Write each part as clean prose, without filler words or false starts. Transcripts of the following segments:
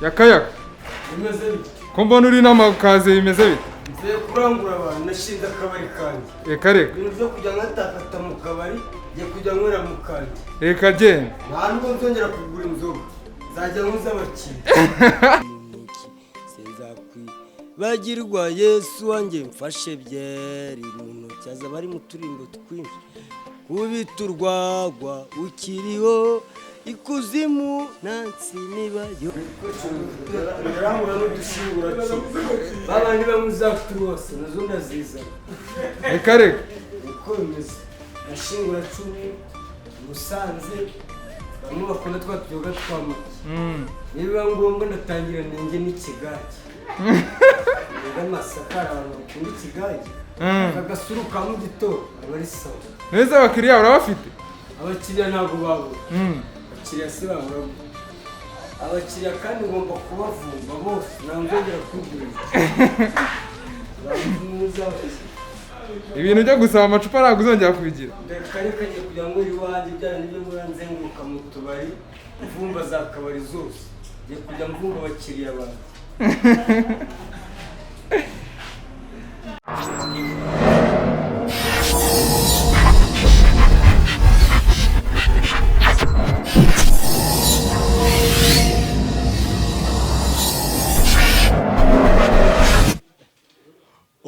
Yakayaka. Bimeze bite? Ko mbona uri n'amakaze bimeze bite? Ngiye kurangura abantu nashinze akabari kanjye. Reka reka. Ibintu byo kujya nkatakata mu kabari, ngiye kujya nywera mu kanjye. Reka genda. Nta nubwo nzongera kugura inzoga. Nzajya nkuza abakiriya. Bagirwa Yesu wanjye mfashe byeri mu ntoki aza bari mu turimbo twinshi. Ubiturwagwa ukiriho ikuzimu nansi nibayo. Ndarangura n'udushingura babandi bamuzafite bose nazo ndaziza. Reka reka. Uko bimeze nashingura 10 Musanze bamwe bakunda twatuyoga twamaki. Niba ngombwa ndatangira ninjye n'ikigage. Amasakara abantu bakunda ikigage. Akagasuru ka mu gitondo abari sawa. Neza abakiriya urabafite? Abakiriya ntabwo babura. Abakiriya se babura. Abakiriya kandi ngomba kubavumba bose nangongera kwigurira. Ibintu byo gusaba amacupa ntabwo uzongera kubigira. Reka njye kugira ngo iwanjye byane nibyo muranzenguruka mu tubari mvumba za kabari zose. Ngiye kujya mvumba abakiriya banjye.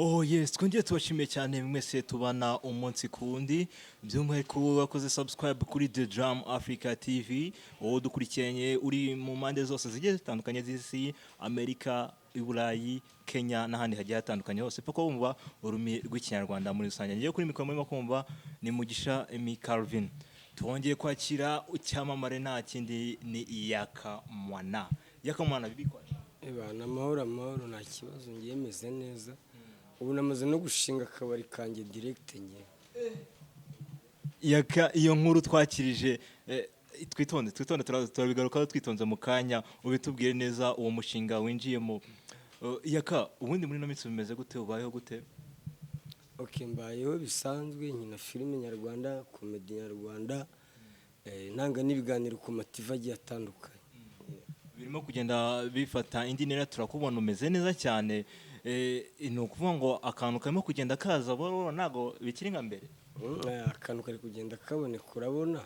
Oh yes, twongeye tubashimiye cyane mwese tubana umunsi kundi by'umwihariko wakoze subscribe kuri The Drum Africa TV wowe dukurikiranye uri mu mande zose zigiye zitandukanye z'isi Amerika, Iburayi, Kenya n'ahandi hagiye hatandukanye hose pako wumva urumi rw'ikinyarwanda muri rusange. Ngiye kuri mikoro muri kumva ni Mugisha Emi Calvin. Twongeye kwakira ucyamamare nta kindi ni Yaka Mwana. Yaka Mwana bibikwa. Ebana amahoro nta kibazo ngiye meze neza. Ubu namaze no gushinga akabari kanjye direct nye. Yaka iyo nkuru twakirije twitonde turabigarukaho twitonze mu kanya ubitubwire neza uwo mushinga winjiyemo. Yaka ubundi muri no mitsi bimeze gute ubayeho gute? Okay, mbayeho bisanzwe nkina filime nyarwanda, comedy nyarwanda, nanga n'ibiganiro ku mativa agiye atandukanye. Birimo kugenda bifata indi ntera turakubona umeze neza cyane. Ni ukuvuga ngo akantu karimo kugenda kaza boro ntago bikiri nka mbere. Akantu kari kugenda kabone kurabona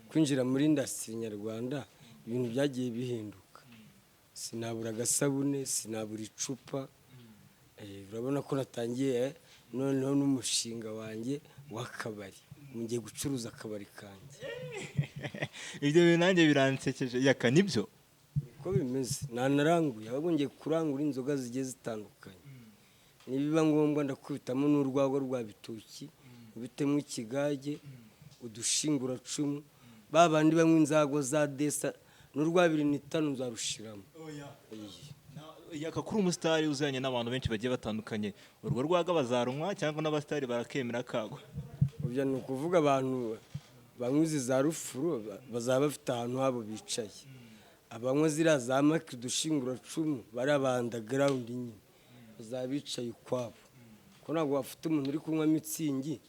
kwinjira muri industry nyarwanda ibintu byagiye bihinduka. Sinabura gasabune, sinabura icupa. Urabona ko natangiye noneho n'umushinga wanjye w'akabari. Ngiye gucuruza akabari kanjye. Ibyo bintu nanjye biransekeje. Yaka nibyo ko bimeze nanaranguye ahubwo ngiye kurangura inzoga zigiye zitandukanye. Nibiba ngombwa ndakubitamo n'urwagwa rwa bitoki ubitemo ikigage udushingura 10 babandi bamwe inzago za desa n'urwa 25 nzarushiramo. Yaka kuri umusitari uzanye n'abantu benshi bagiye batandukanye urwo rwaga bazarumwa cyangwa n'abastari barakemera kagwa. Ubya ni ukuvuga abantu banyuze za rufuro bazaba bafite ahantu habo bicaye. Abanywa zira za maki dushingura 10 bari underground nyine bazabicaye kwabo. Ko ntabwo bafite umuntu uri kunywa mitsingi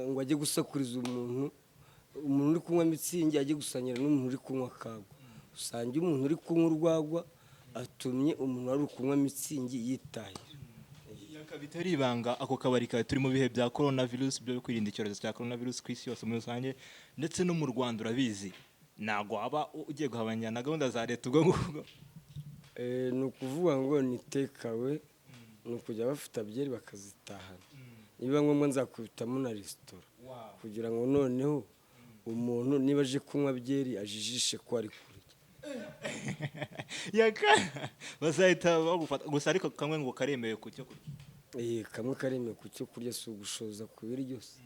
ngo ajye gusakuriza umuntu uri kunywa mitsingi ajye gusanyira n'umuntu uri kunywa kagwa. Usange umuntu uri kunywa urwagwa atumye umuntu ari kunywa mitsingi yitahira. Yaka bitari ibanga ako kabari ka turi mu bihe bya coronavirus byo kwirinda icyorezo cya coronavirus ku isi yose muri rusange ndetse no mu Rwanda urabizi. Nago aba ugiye guhabanya na gahunda za leta ubwo ngubwo. Ni ukuvuga ngo nitekawe ni ukujya bafite byeri bakazitahana. Niba ngombwa nzakubitamo na restaurant kugira ngo noneho umuntu niba aje kunywa byeri ajijishe ko ari kurya. Yaka bazahita bagufata gusa ariko kamwe ngo karemewe ku cyo kurya. Kamwe karemewe ku cyo kurya si ugushoza ku biryo se.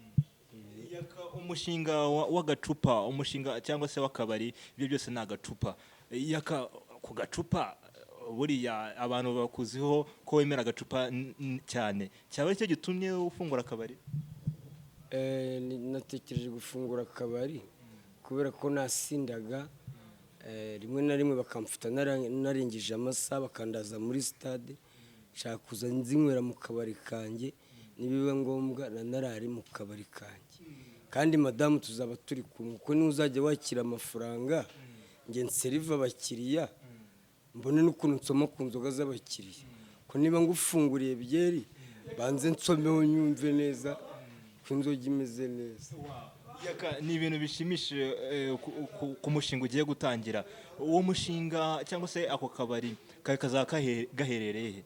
Yaka umushinga w'agacupa umushinga cyangwa se w'akabari ibyo byose ni agacupa. Yaka ku gacupa buriya abantu bakuziho ko wemera agacupa cyane cyaba cyo gitumye ufungura akabari. Natekereje gufungura akabari kubera ko nasindaga rimwe na rimwe bakamfuta narengeje amasaha bakandaza muri stade nshaka kuza nzinywera mu kabari kanjye nibiba ngombwa narari mu kabari kanjye. Kandi madamu tuzaba turi kumwe ko ni uzajya wakira amafaranga nge nseriva abakiriya mbone n'ukuntu nsoma ku nzoga z'abakiriya ko niba ngufunguriye byeri banze nsomeho nyumve neza ko inzoga imeze neza. Yaka, ni ibintu bishimishije ku mushinga ugiye gutangira. Uwo mushinga cyangwa se ako kabari kazaba gaherereye he?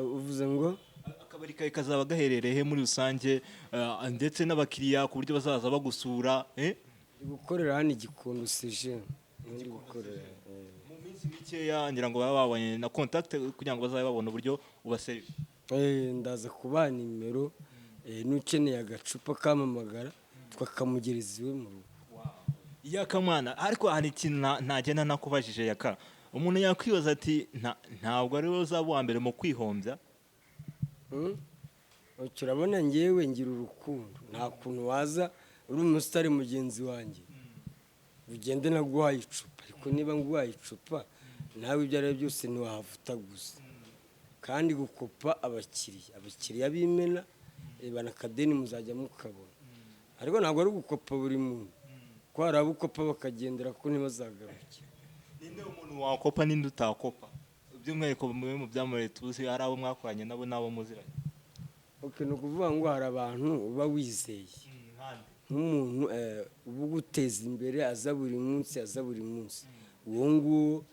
Uvuze ngo Akabari kazaba gaherereye he muri rusange, ndetse n'abakiriya ku buryo bazaza bagusura? gukorera hano Gikondo seje gukorera Mu minsi mikeya ngira ngo baba babonye na contact kugira ngo bazabe babona uburyo ubaserive. ndaza kubaha nimero n'ukeneye agacupa kamamagara twakamugereza iwe mu rugo. Yaka mwana, ariko hari ikintu ntagenda nakubajije Yaka. Umuntu yakwibaza ati ntabwo ari wowe uzaba uwa mbere mu kwihombya? Urabona ngewe ngira urukundo, nta kuntu waza uri umusitari mugenzi wanjye ugende naguhaye icupa, ariko niba nguhaye icupa nawe ibyo ari byo byose ntiwahavuta gusa. Kandi gukopa abakiriya b'imena bana kadeni muzajya mukabona, ariko ntabwo ari gukopa buri muntu, ko hari abukopa bakagendera ko ntibazagaruke. Ninde umuntu wakopa ninde utakopa? By'umwihariko mu byamure tuzi hari abo mwakoranye nabo n'abo muziranye. Ni ukuvuga ngo hari abantu uba wizeye nk'umuntu uba uguteza imbere aza buri munsi, uwo nguwo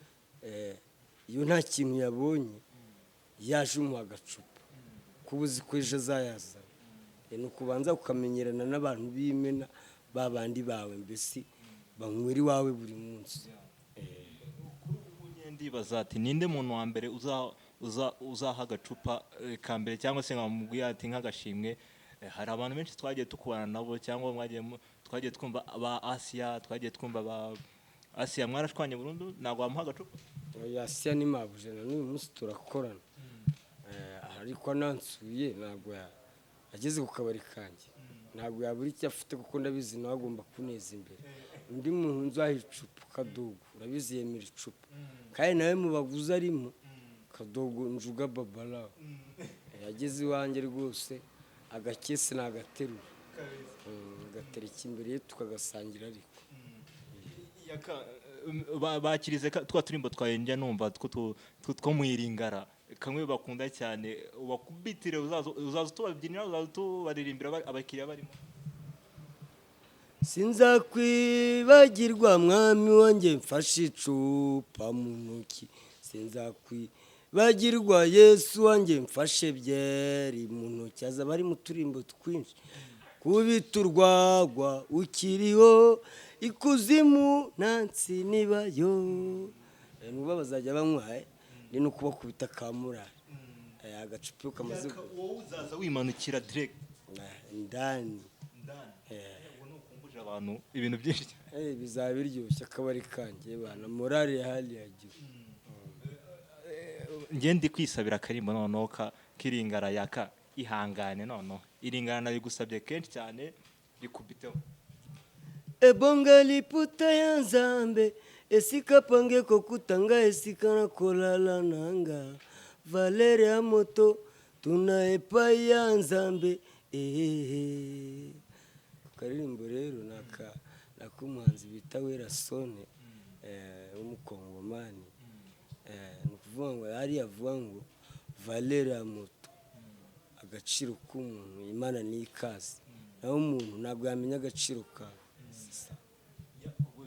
iyo nta kintu yabonye yaje umuha agacupa kuba uzi ko ejo azayazana. Ni ukubanza ukamenyerana n'abantu b'imena babandi bawe, mbese banywera iwawe buri munsi. Ndibaza ati ninde muntu wa mbere uzaha agacupa ka mbere, cyangwa se nkamubwiye ati nk'agashimwe? Hari abantu benshi twagiye tukubana nabo, cyangwa twagiye twumva aba Asiya, twagiye twumva aba Asiya mwarashwanye burundu, ntabwo wamuha agacupa? Asiya ni mabuje, na n'uyu munsi turakorana, ariko anansuye ntabwo ageze ku kabari kanjye, ntabwo yabura icyo afite kuko ndabizi nawe agomba kuneza imbere. Undi muntu nzaha icupa Kadogo, urabizi yemera icupa, kandi nawe mu baguzi arimo Kadogo njuga babalawo yageze iwanjye rwose, agakesi nagaterura agatereka imbere ye tukagasangira. Ariko bakirize twa turimbo twayenjya numva two mwiringara kamwe bakunda cyane, ubakubitire uzaza tubabyinira, uzaza tubaririmbira abakiriya barimo. Sinzakwibagirwa mwami wanjye mfashe icupa mu ntoki, sinzakwibagirwa Yesu wanjye mfashe byeri mu ntoki. Azaba ari mu turimbo twinshi, kubita urwagwa ukiriho, ikuzimu nansi nibayo. Nuba bazajya banywa ni no kubakubita kamurari agacupa kamaze. Wowe uzaza wimanukira direct ndani abantu ibintu byinshi bizaba biryoshye. Akabari kanjye bana morale hali yagiye. Ndi kwisabira akarimbo noneho kiringara Yaka, ihangane noneho iringana nabigusabye kenshi cyane, bikubiteho. Ebonga liputa ya Nzambe esika pange kokutanga esika na kolala nanga valere ya moto tunaepa ya Nzambe. Karirimbo rero nakumuhanzi bita Werasone w'umukongomani, ni ukuvuga ngo yari yavuga ngo valere ya moto, agaciro k'umuntu Imana ni ikaze, naho umuntu ntabwo yamenya agaciro kawe.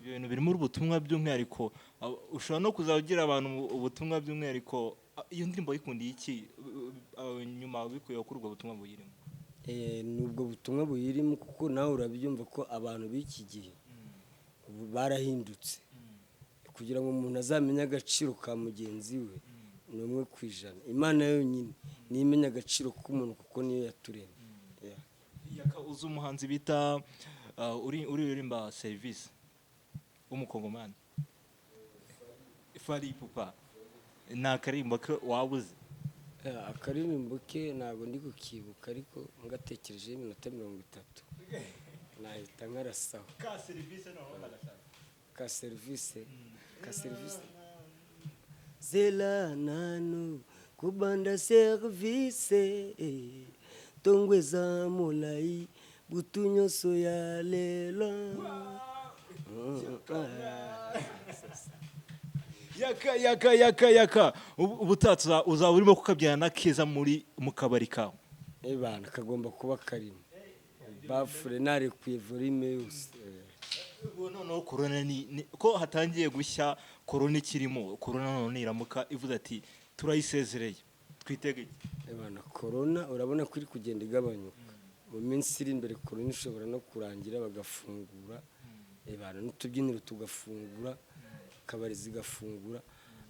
Ibintu biri muri ubutumwa by'umwihariko, ushobora no kuzagira abantu ubutumwa by'umwihariko. Iyo ndirimbo yikundiye iki nyuma bikuye kuri ubwo butumwa buyirimo? Nubwo butumwa buyirimo, kuko nawe urabyumva ko abantu b'iki gihe barahindutse. Kugira ngo umuntu azamenye agaciro ka mugenzi we ni 1%. Imana yonyine niyo imenya agaciro k'umuntu kuko niyo yaturemye. Yaka, uzi umuhanzi bita uririmba service w'umukongomani Fari Pupa, ni akarimbo ke wabuze? Akaririmbo ke ntabwo ndi kukibuka, ariko ngatekerejeho iminota 30 nahita nkarasaho. Ka service zela nano kubanda service tongweza molai butunyoso ya lela. yaka ubutatsa uzaba urimo kukabyana keza mu kabari kawe. bana kagomba kuba karimo bafure narekuye volume yose. Ubu noneho corona ko hatangiye gushya, corona ikirimo, corona none iramuka ivuze ati turayisezereye twitege. bana corona urabona ko iri kugenda igabanyuka mu minsi iri imbere. Corona ishobora no kurangira bagafungura bana n'utubyiniro tugafungura, kabari zigafungura,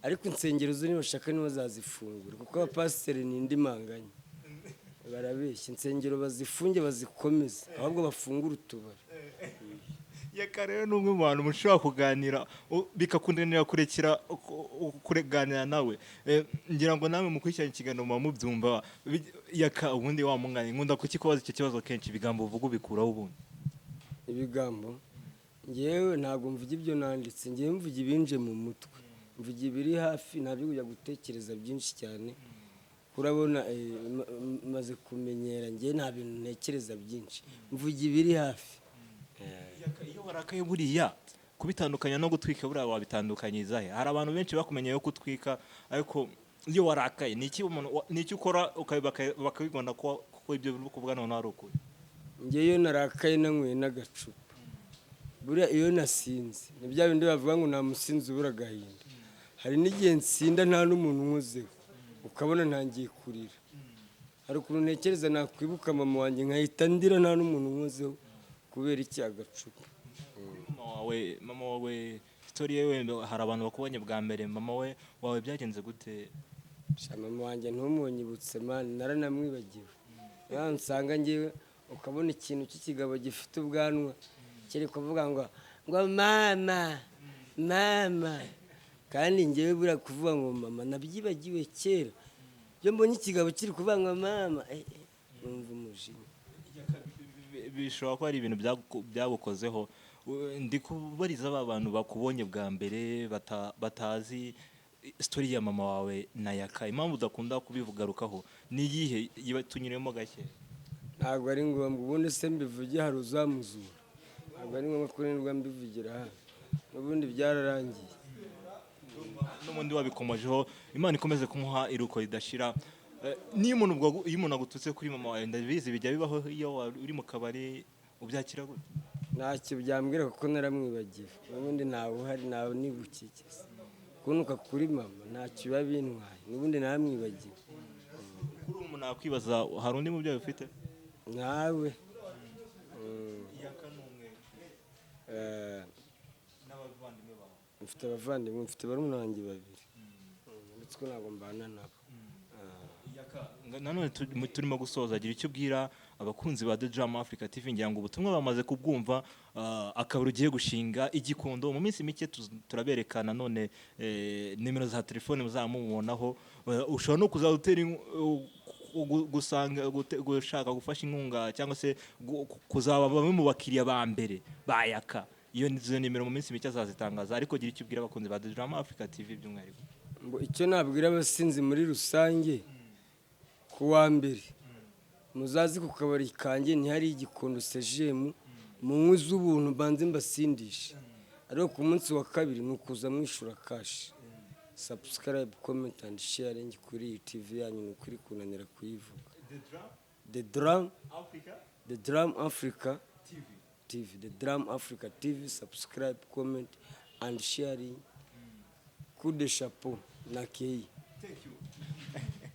ariko insengero zo nibashaka nibo zazifungura kuko abapasiteri ni indi manganya barabeshya. Insengero bazifunge bazikomeze ahubwo bafungura utubari. Yaka rero ni umwe mu bantu mushobora kuganira bikakunanira kuganira nawe. Ngira ngo namwe mukurikirana ikiganiro muba mubyumva. Yaka ubundi wa munganye nkunda kuki kubaza icyo kibazo kenshi, ibigambo uvuga ubikuraho ubundi. Ibigambo ngewe ntabwo mvuga ibyo nanditse, ngewe mvuga ibinje mu mutwe, mvuga ibiri hafi, ntabyo kujya gutekereza byinshi cyane. Urabona maze kumenyera ngewe nta bintu ntekereza byinshi, mvuga ibiri hafi. Iyo warakaye buriya kubitandukanya no gutwika buriya wabitandukanyiriza he? Hari abantu benshi bakumenyeye yo gutwika, ariko iyo warakaye ni iki ukora bakabibona ko ibyo biri kuvuga none ari ukuri? Ngewe iyo narakaye nanyweye n'agacupa, buriya iyo nasinze ni bya bindi bavuga ngo nta musinzi ubura agahinda. Hari n'igihe nsinda nta n'umuntu unkozeho ukabona ntangiye kurira. Hari ukuntu ntekereza nakwibuka mama wanjye nkahita ndira nta n'umuntu unkozeho kubera iki? Agacupa. Mama wawe story yewe, hari abantu bakubonye bwa mbere, mama wawe byagenze gute? Mama wanjye ntumunyibutse man, naranamwibagiwe. Nsanga ngewe ukabona ikintu cy'ikigabo gifite ubwanwa kiri kuvuga ngo mama kandi ngewe buriya kuvuga ngo mama nabyibagiwe kera. Iyo mbonye ikigabo kiri kuvuga ngo mama numva umujinya. Bishobora ko hari ibintu byagukozeho. Ndi kubariza aba bantu bakubonye bwa mbere batazi story ya mama wawe na Yaka, impamvu udakunda kubivugarukaho ni iyihe? Tunyuremo gake. Ntabwo ari ngombwa, ubundi se mbivuge hari uzamuzura. Ntabwo ari ngombwa kurenga mbivugira hano, n'ubundi byararangiye. N'ubundi wabikomojeho, Imana ikomeze kumuha iruko ridashira. Niyo umuntu agututse kuri mama wawe, ndabizi bijya bibaho iyo uri mu kabari, ubyakira gute? Ntacyo byambwira kuko naramwibagiwe, n'ubundi ntawe uhari, ntawe nibukikiza. Kunuka kuri mama ntacyo biba bintwaye, n'ubundi naramwibagiwe. Kuri umuntu nakwibaza, hari undi mubyeyi ufite? Nawe Yaka n'umwe n'abavandimwe bawe? mfite abavandimwe, mfite barumuna banjye babiri, ndetse ko ntabwo mbana nabo. Nanone turimo gusoza, agira icyo ubwira abakunzi ba The Drum Africa TV. Ngira ngo ubutumwa bamaze kubwumva. Akabari ugiye gushinga igikondo, mu minsi mike turaberekana none nimero za telefone muzamubonaho. Ushobora no kuzadutera gushaka gufasha inkunga cyangwa se kuzaba bamwe mu bakiriya ba mbere ba Yaka. Iyo nizo nimero mu minsi mike azazitangaza, ariko gira icyo ubwira abakunzi ba The Drum Africa TV by'umwihariko. Icyo nabwira abasinzi muri rusange, kuwa mbere muzazi ku kabari kanjye ntihari igikondo sejemu, munywe z'ubuntu banze mbasindisha, ariko ku munsi wa kabiri ni ukuza mwishura kashi. Subscribe, comment and sharing kuri iyi TV yanyu, ni ukuri kunanira kuyivuga. The Drum Africa TV, The Drum Africa TV, subscribe, comment and sharing. Coup de chapeau na kei. Thank you.